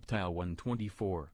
Reptile 124.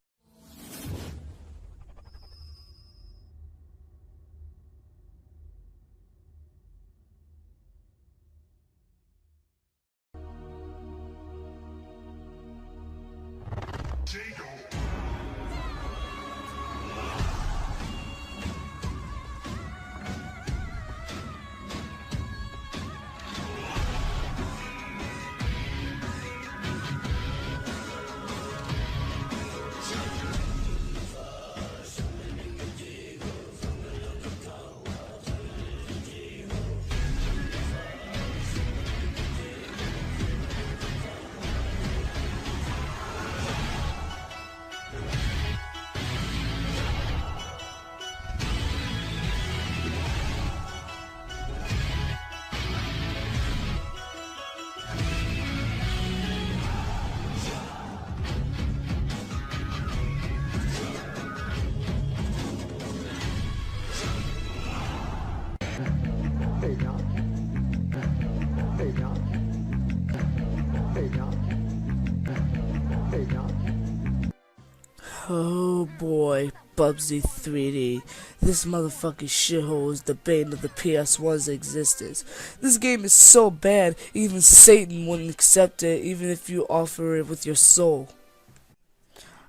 Oh boy, Bubsy 3D. This motherfucking shithole is the bane of the PS1's existence. This game is so bad, even Satan wouldn't accept it, even if you offer it with your soul.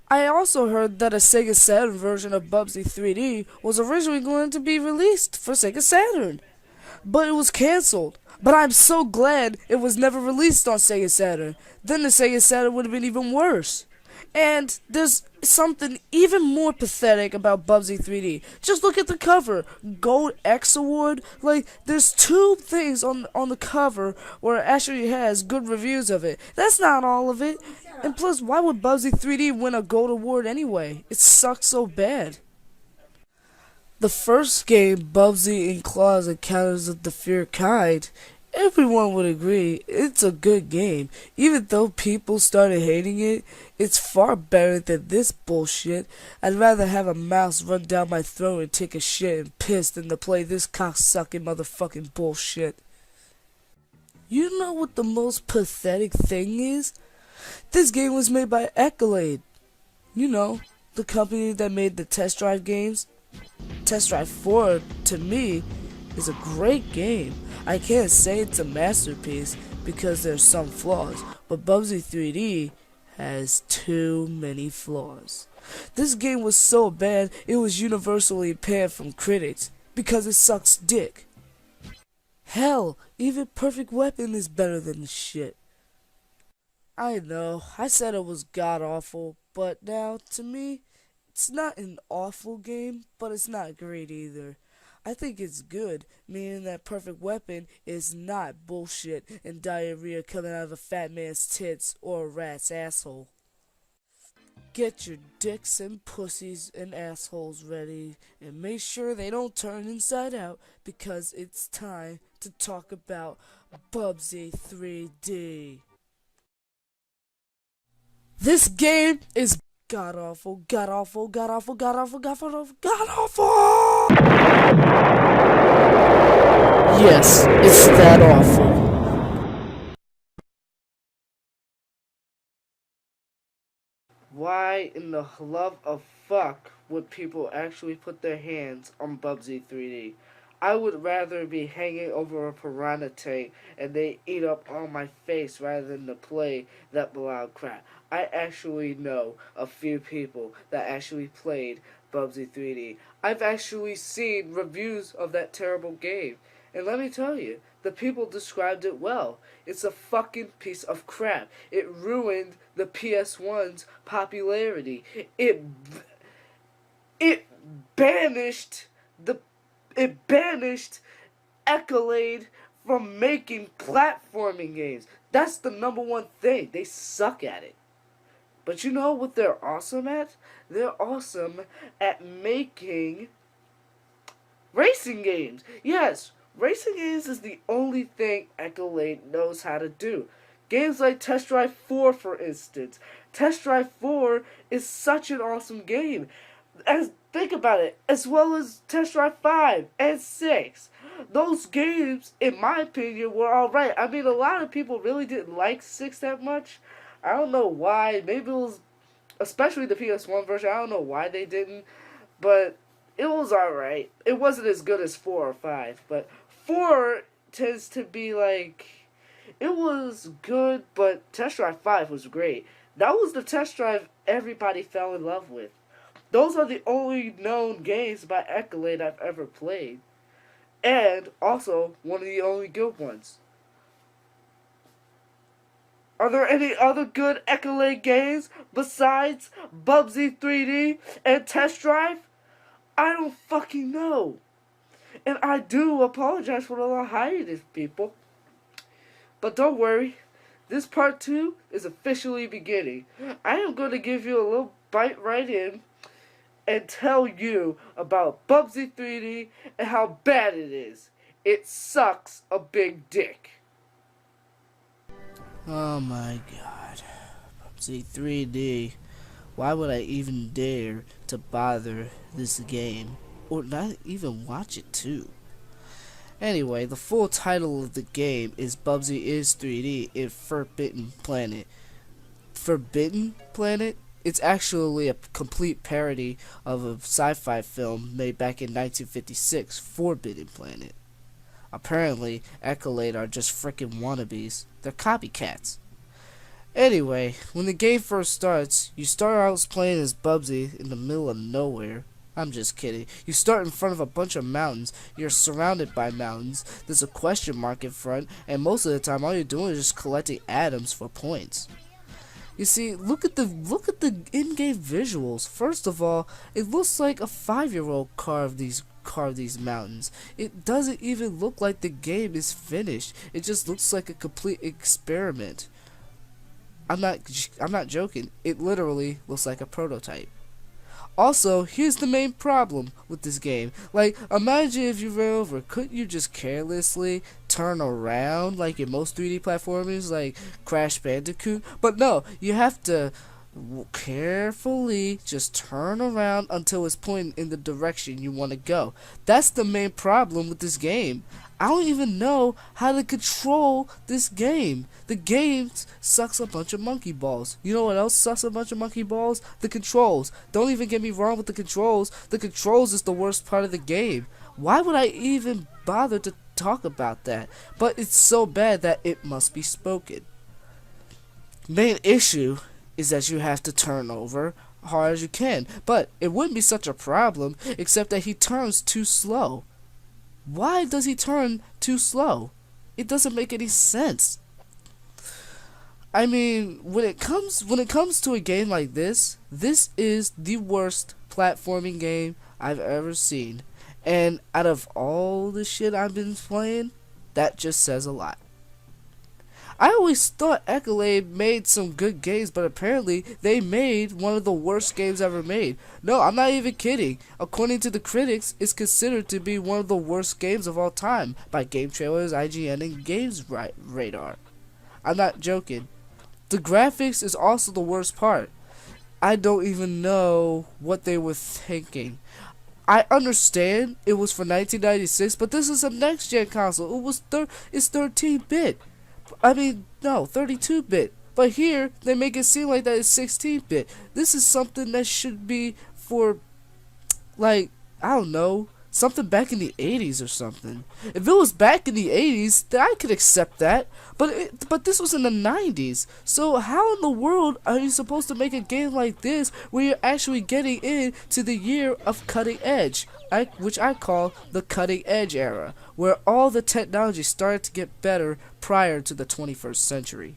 I also heard that a Sega Saturn version of Bubsy 3D was originally going to be released for Sega Saturn, but it was cancelled. But I'm so glad it was never released on Sega Saturn. Then the Sega Saturn would have been even worse. And there's something even more pathetic about Bubsy 3D. Just look at the cover. Gold X Award. Like, there's two things on the cover where it actually has good reviews of it. That's not all of it. And plus, why would Bubsy 3D win a gold award anyway? It sucks so bad. The first game, Bubsy in Claws Encounters of the Fear Kind, everyone would agree it's a good game. Even though people started hating it, it's far better than this bullshit. I'd rather have a mouse run down my throat and take a shit and piss than to play this cocksucking motherfucking bullshit. You know what the most pathetic thing is? This game was made by Accolade. You know, the company that made the Test Drive games. Test Drive 4, to me, is a great game. I can't say it's a masterpiece because there's some flaws, but Bubsy 3D has too many flaws. This game was so bad it was universally panned from critics because it sucks dick. Hell, even Perfect Weapon is better than the shit. I know, I said it was god awful, but now, to me, it's not an awful game, but it's not great either. I think it's good, meaning that Perfect Weapon is not bullshit and diarrhea coming out of a fat man's tits or a rat's asshole. Get your dicks and pussies and assholes ready and make sure they don't turn inside out because it's time to talk about Bubsy 3D. This game is god awful, god awful, god awful, god awful, god awful, god awful! Yes, it's that awful. Why in the love of fuck would people actually put their hands on Bubsy 3D? I would rather be hanging over a piranha tank and they eat up all my face rather than to play that loud crap. I actually know a few people that actually played Bubsy 3D. I've actually seen reviews of that terrible game. And let me tell you, the people described it well. It's a fucking piece of crap. It ruined the PS1's popularity. It banished Accolade from making platforming games. That's the number one thing. They suck at it. But you know what they're awesome at? They're awesome at making racing games. Yes, racing games is the only thing Accolade knows how to do. Games like Test Drive 4, for instance. Test Drive 4 is such an awesome game. Think about it, as well as Test Drive 5 and 6. Those games, in my opinion, were alright. I mean, a lot of people really didn't like 6 that much. I don't know why. Maybe it was especially the PS1 version. I don't know why they didn't, but it was alright. It wasn't as good as 4 or 5, but 4 tends to be like, it was good, but Test Drive 5 was great. That was the test drive everybody fell in love with. Those are the only known games by Accolade I've ever played. And also one of the only good ones. Are there any other good Accolade games besides Bubsy 3D and Test Drive? I don't fucking know. And I do apologize for the long hiatus, people. But don't worry, this part 2 is officially beginning. I am going to give you a little bite right in and tell you about Bubsy 3D and how bad it is. It sucks a big dick. Oh my god. Bubsy 3D. Why would I even dare to bother this game? Or not even watch it too? Anyway, the full title of the game is Bubsy is 3D in Forbidden Planet. Forbidden Planet? It's actually a complete parody of a sci-fi film made back in 1956, Forbidden Planet. Apparently, Accolade are just frickin' wannabes. They're copycats. Anyway, when the game first starts, you start out playing as Bubsy in the middle of nowhere. I'm just kidding. You start in front of a bunch of mountains. You're surrounded by mountains. There's a question mark in front, and most of the time all you're doing is just collecting atoms for points. You see, look at the in-game visuals. First of all, it looks like a 5-year-old carved these mountains. It doesn't even look like the game is finished. It just looks like a complete experiment. I'm not joking. It literally looks like a prototype. Also, here's the main problem with this game. Like, imagine if you ran over. Couldn't you just carelessly turn around like in most 3D platformers like Crash Bandicoot? But no, you have to carefully just turn around until it's pointing in the direction you want to go. That's the main problem with this game. I don't even know how to control this game. The game sucks a bunch of monkey balls. You know what else sucks a bunch of monkey balls? The controls. Don't even get me wrong with the controls. The controls is the worst part of the game. Why would I even bother to talk about that? But it's so bad that it must be spoken. Main issue is that you have to turn over hard as you can. But it wouldn't be such a problem except that he turns too slow. Why does he turn too slow? It doesn't make any sense. I mean, when it comes to a game like this is the worst platforming game I've ever seen. And out of all the shit I've been playing, that just says a lot. I always thought Accolade made some good games, but apparently they made one of the worst games ever made. No, I'm not even kidding. According to the critics, it's considered to be one of the worst games of all time by Game Trailers, IGN, and Games Radar. I'm not joking. The graphics is also the worst part. I don't even know what they were thinking. I understand it was for 1996, but this is a next-gen console. It's 13-bit. I mean, no, 32-bit. But here, they make it seem like that it's 16-bit. This is something that should be for, like, I don't know, something back in the 80s or something. If it was back in the 80s, then I could accept that. But this was in the 90s. So how in the world are you supposed to make a game like this where you're actually getting into the year of cutting edge? Which I call the cutting edge era, where all the technology started to get better prior to the 21st century.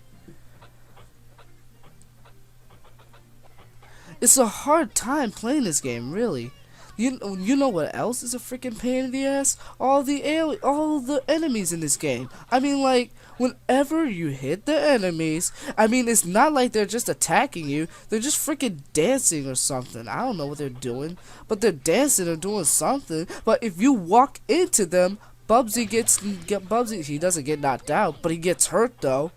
It's a hard time playing this game, really. You know what else is a freaking pain in the ass? All the enemies in this game. I mean, like, whenever you hit the enemies, I mean, it's not like they're just attacking you. They're just freaking dancing or something. I don't know what they're doing, but they're dancing or doing something. But if you walk into them, Bubsy he doesn't get knocked out, but he gets hurt though.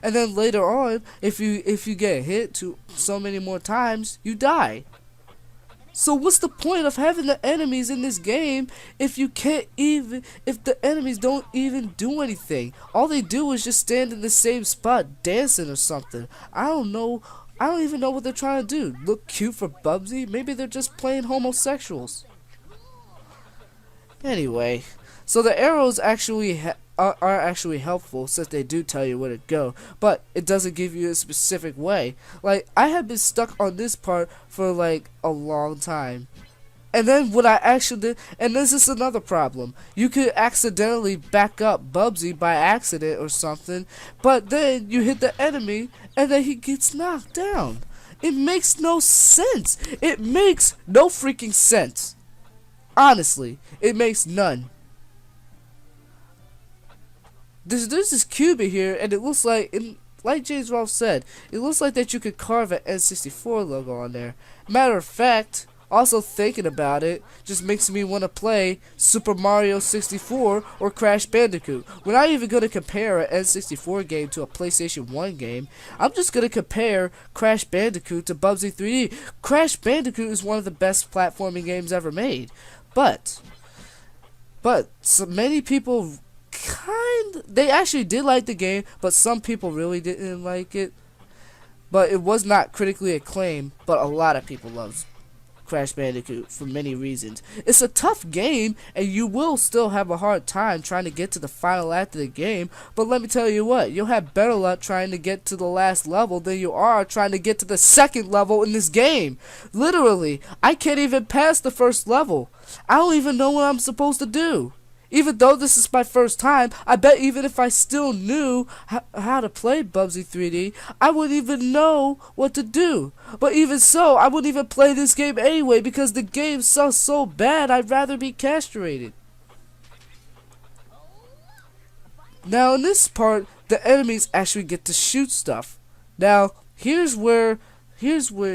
And then later on, if you get hit so many more times, you die. So what's the point of having the enemies in this game if the enemies don't even do anything? All they do is just stand in the same spot dancing or something. I don't know I don't even know what they're trying to do. Look cute for Bubsy? Maybe they're just plain homosexuals. Anyway, so the arrows actually are actually helpful since they do tell you where to go, but it doesn't give you a specific way. Like, I have been stuck on this part for like a long time. And then what I actually did, and this is another problem, you could accidentally back up Bubsy by accident or something, but then you hit the enemy and then he gets knocked down. It makes no sense. It makes no freaking sense. Honestly, it makes none. There's this cube in here, and it looks like, like James Rolfe said, it looks like that you could carve an N64 logo on there. Matter of fact, also thinking about it just makes me want to play Super Mario 64 or Crash Bandicoot. We're not even going to compare an N64 game to a PlayStation 1 game. I'm just going to compare Crash Bandicoot to Bubsy 3D. Crash Bandicoot is one of the best platforming games ever made. But so many people they actually did like the game, but some people really didn't like it. But it was not critically acclaimed, but a lot of people loved Crash Bandicoot for many reasons. It's a tough game, and you will still have a hard time trying to get to the final act of the game, but let me tell you what, you'll have better luck trying to get to the last level than you are trying to get to the second level in this game. Literally, I can't even pass the first level. I don't even know what I'm supposed to do. Even though this is my first time, I bet even if I still knew how to play Bubsy 3D, I wouldn't even know what to do. But even so, I wouldn't even play this game anyway because the game sucks so bad I'd rather be castrated. Now in this part, the enemies actually get to shoot stuff. Now, here's where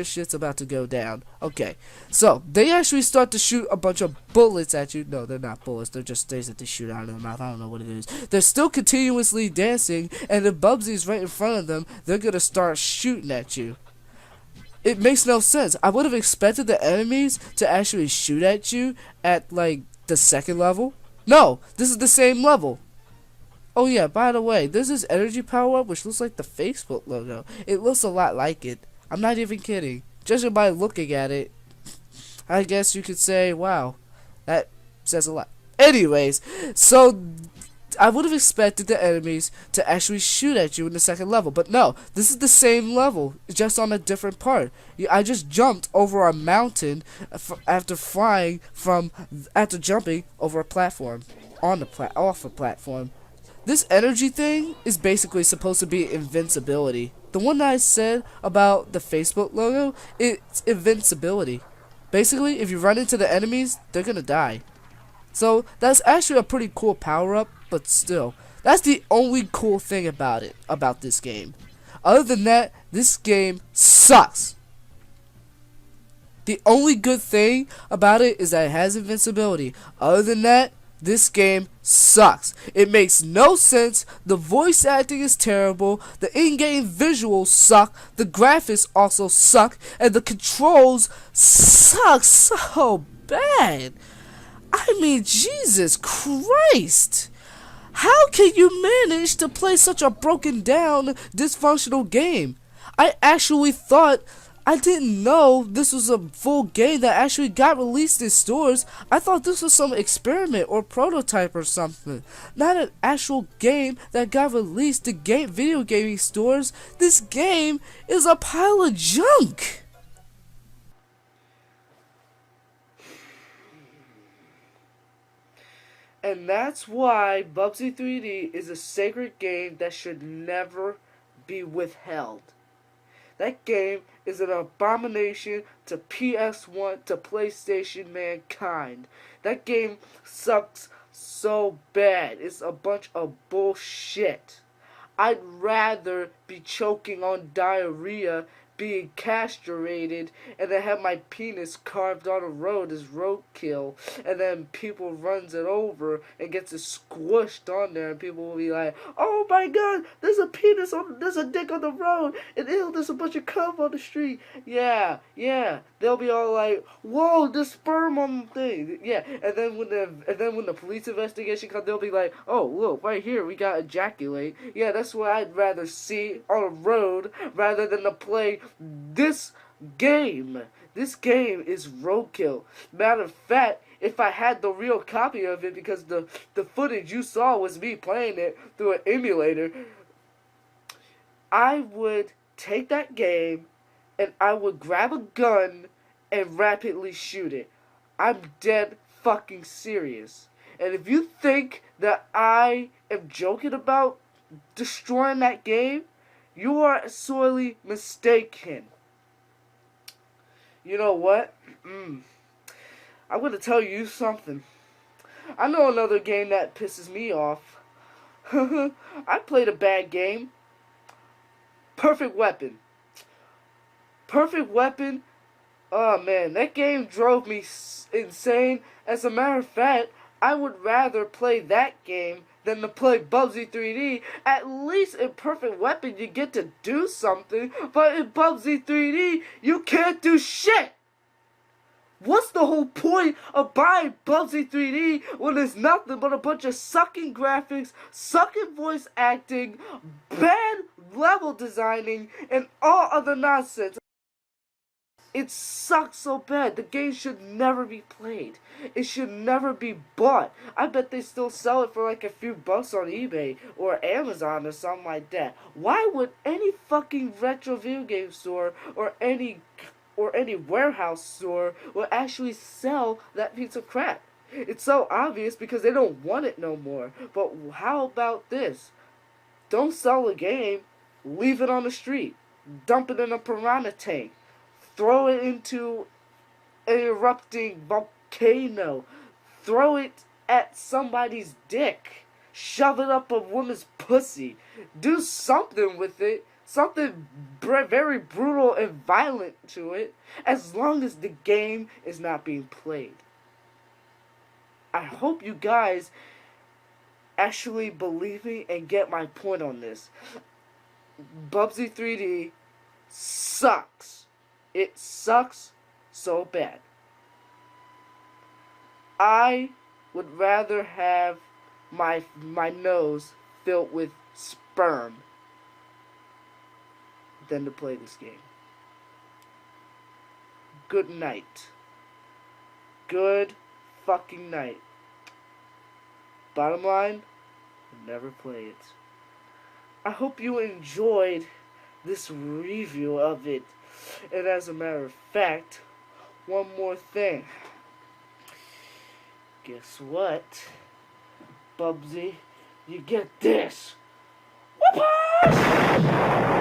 shit's about to go down. Okay, so they actually start to shoot a bunch of bullets at you. No, they're not bullets. They're just things that they shoot out of their mouth. I don't know what it is. They're still continuously dancing, and if Bubsy's right in front of them, they're gonna start shooting at you. It makes no sense. I would have expected the enemies to actually shoot at you at, like, the second level. No, this is the same level. Oh yeah, by the way, there's this energy power-up which looks like the Facebook logo. It looks a lot like it. I'm not even kidding. Judging by looking at it, I guess you could say, wow, that says a lot. Anyways, so I would have expected the enemies to actually shoot at you in the second level, but no, this is the same level, just on a different part. I just jumped over a mountain after jumping over a platform, off a platform. This energy thing is basically supposed to be invincibility. The one that I said about the Facebook logo, it's invincibility. Basically, if you run into the enemies, they're gonna die. So, that's actually a pretty cool power-up, but still. That's the only cool thing about it, about this game. Other than that, this game sucks. The only good thing about it is that it has invincibility. Other than that, this game sucks. It makes no sense. The voice acting is terrible. The in-game visuals suck. The graphics also suck. And the controls suck so bad. I mean, Jesus Christ. How can you manage to play such a broken down, dysfunctional game? I actually thought... I didn't know this was a full game that actually got released in stores. I thought this was some experiment or prototype or something. Not an actual game that got released to video gaming stores. This game is a pile of junk. And that's why Bubsy 3D is a sacred game that should never be withheld. That game is an abomination to PS1, to PlayStation mankind. That game sucks so bad. It's a bunch of bullshit. I'd rather be choking on diarrhea, being castrated, and then have my penis carved on a road as roadkill, and then people runs it over and gets it squished on there, and people will be like, oh my god, there's a dick on the road, and ew, there's a bunch of cum on the street. Yeah, they'll be all like, whoa, there's sperm on the thing. Yeah, and then when the police investigation comes, they'll be like, oh, look, right here, we got ejaculate. Yeah, that's what I'd rather see on a road rather than to play This this game is roadkill. Matter of fact, if I had the real copy of it, because the footage you saw was me playing it through an emulator, I would take that game and I would grab a gun and rapidly shoot it. I'm dead fucking serious. And if you think that I am joking about destroying that game, you are sorely mistaken. You know what? I'm going to tell you something. I know another game that pisses me off. I played a bad game. Perfect Weapon. Perfect Weapon. Oh man, that game drove me insane. As a matter of fact, I would rather play that game than to play Bubsy 3D. At least in Perfect Weapon you get to do something, but in Bubsy 3D you can't do shit. What's the whole point of buying Bubsy 3D when there's nothing but a bunch of sucking graphics, sucking voice acting, bad level designing, and all other nonsense? It sucks so bad. The game should never be played. It should never be bought. I bet they still sell it for like a few bucks on eBay or Amazon or something like that. Why would any fucking retro video game store or any warehouse store will actually sell that piece of crap? It's so obvious because they don't want it no more. But how about this? Don't sell a game, leave it on the street, dump it in a piranha tank, throw it into an erupting volcano, throw it at somebody's dick, shove it up a woman's pussy, do something with it, something very brutal and violent to it, as long as the game is not being played. I hope you guys actually believe me and get my point on this. Bubsy 3D sucks. It sucks so bad. I would rather have my nose filled with sperm than to play this game. Good night. Good fucking night. Bottom line, never play it. I hope you enjoyed this review of it. And as a matter of fact, one more thing. Guess what? Bubsy, you get this. Whoopers!